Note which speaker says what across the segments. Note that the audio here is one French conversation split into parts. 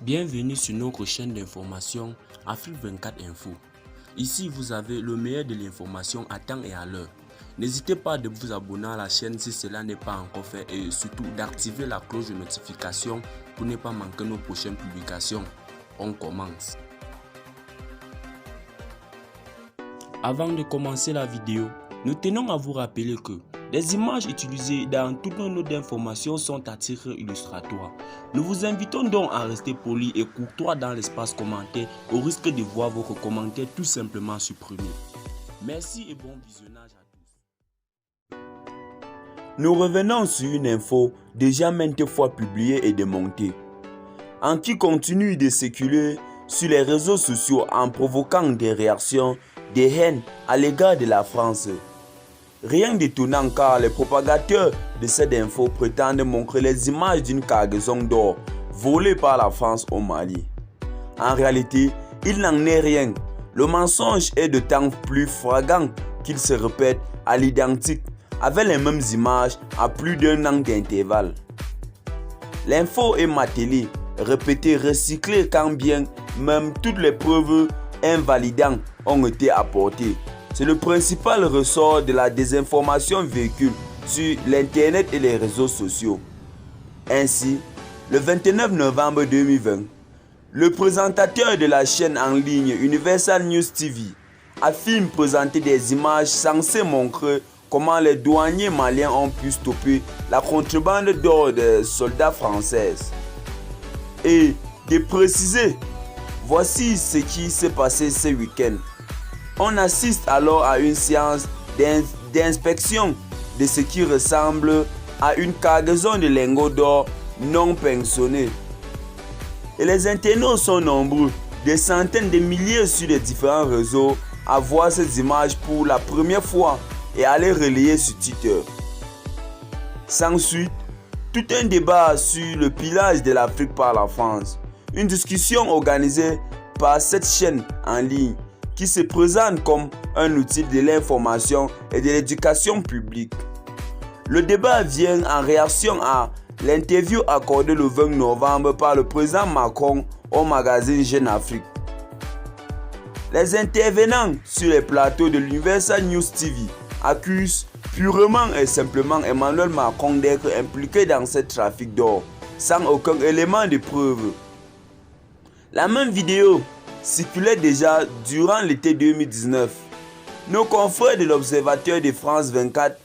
Speaker 1: Bienvenue sur notre chaîne d'information Afrique 24 Info. Ici, vous avez le meilleur de l'information à temps et à l'heure. N'hésitez pas de vous abonner à la chaîne si cela n'est pas encore fait et surtout d'activer la cloche de notification pour ne pas manquer nos prochaines publications. On commence. Avant de commencer la vidéo, nous tenons à vous rappeler que les images utilisées dans toutes nos notes d'information sont à titre illustratoire. Nous vous invitons donc à rester poli et courtois dans l'espace commentaire au risque de voir votre commentaire tout simplement supprimé. Merci et bon visionnage à tous.
Speaker 2: Nous revenons sur une info déjà maintes fois publiée et démontée, qui continue de circuler sur les réseaux sociaux en provoquant des réactions, des haines à l'égard de la France. Rien d'étonnant car les propagateurs de cette info prétendent montrer les images d'une cargaison d'or volée par la France au Mali. En réalité, il n'en est rien. Le mensonge est d'autant plus flagrant qu'il se répète à l'identique avec les mêmes images à plus d'un an d'intervalle. L'info est martelée, répétée, recyclée quand bien même toutes les preuves invalidantes ont été apportées. C'est le principal ressort de la désinformation véhicule sur l'internet et les réseaux sociaux. Ainsi, le 29 novembre 2020, le présentateur de la chaîne en ligne Universal News TV affirme présenter des images censées montrer comment les douaniers maliens ont pu stopper la contrebande d'or des soldats français. Et de préciser, voici ce qui s'est passé ce week-end. On assiste alors à une séance d'inspection de ce qui ressemble à une cargaison de lingots d'or non pensionnés. Et les internautes sont nombreux, des centaines de milliers sur les différents réseaux à voir ces images pour la première fois et à les relayer sur Twitter. S'ensuit tout un débat sur le pillage de l'Afrique par la France, une discussion organisée par cette chaîne en ligne qui se présente comme un outil de l'information et de l'éducation publique. Le débat vient en réaction à l'interview accordée le 20 novembre par le président Macron au magazine Jeune Afrique. Les intervenants sur les plateaux de l'Universal News TV accusent purement et simplement Emmanuel Macron d'être impliqué dans ce trafic d'or, sans aucun élément de preuve. La même vidéo circulait déjà durant l'été 2019. Nos confrères de l'Observateur de France 24,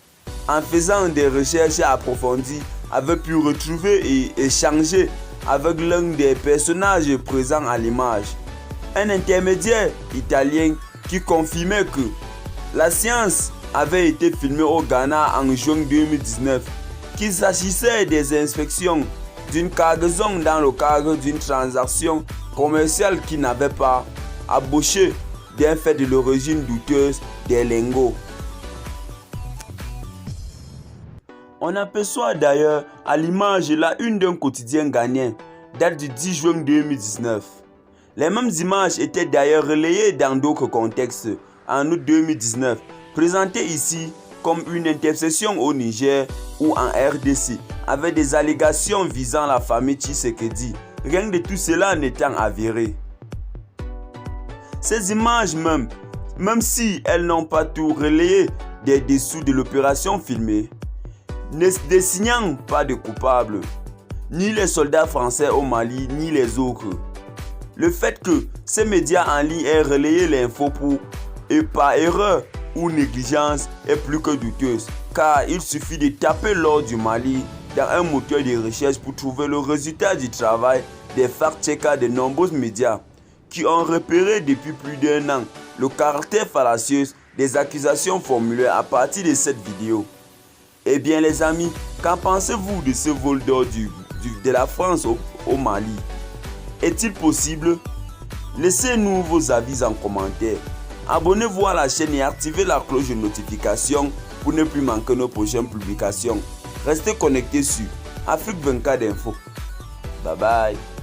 Speaker 2: en faisant des recherches approfondies, avaient pu retrouver et échanger avec l'un des personnages présents à l'image, un intermédiaire italien qui confirmait que la séance avait été filmée au Ghana en juin 2019, qu'il s'agissait des inspections d'une cargaison dans le cadre d'une transaction commerciale qui n'avait pas abouché d'un fait de l'origine douteuse des lingots. On aperçoit d'ailleurs à l'image la une d'un quotidien ghanéen, date du 10 juin 2019. Les mêmes images étaient d'ailleurs relayées dans d'autres contextes en août 2019, présentées ici comme une intercession au Niger ou en RDC, avec des allégations visant la famille Tshisekedi, rien de tout cela n'étant avéré. Ces images même si elles n'ont pas tout relayé des dessous de l'opération filmée, ne désignant pas de coupables, ni les soldats français au Mali, ni les autres. Le fait que ces médias en ligne aient relayé l'info par erreur ou négligence est plus que douteuse, car il suffit de taper l'or du Mali dans un moteur de recherche pour trouver le résultat du travail des fact-checkers de nombreux médias qui ont repéré depuis plus d'un an le caractère fallacieux des accusations formulées à partir de cette vidéo. Eh bien les amis, qu'en pensez-vous de ce vol d'or de la France au Mali? Est-il possible? Laissez-nous vos avis en commentaire. Abonnez-vous à la chaîne et activez la cloche de notification pour ne plus manquer nos prochaines publications. Restez connectés sur Afrique 24 Info. Bye bye.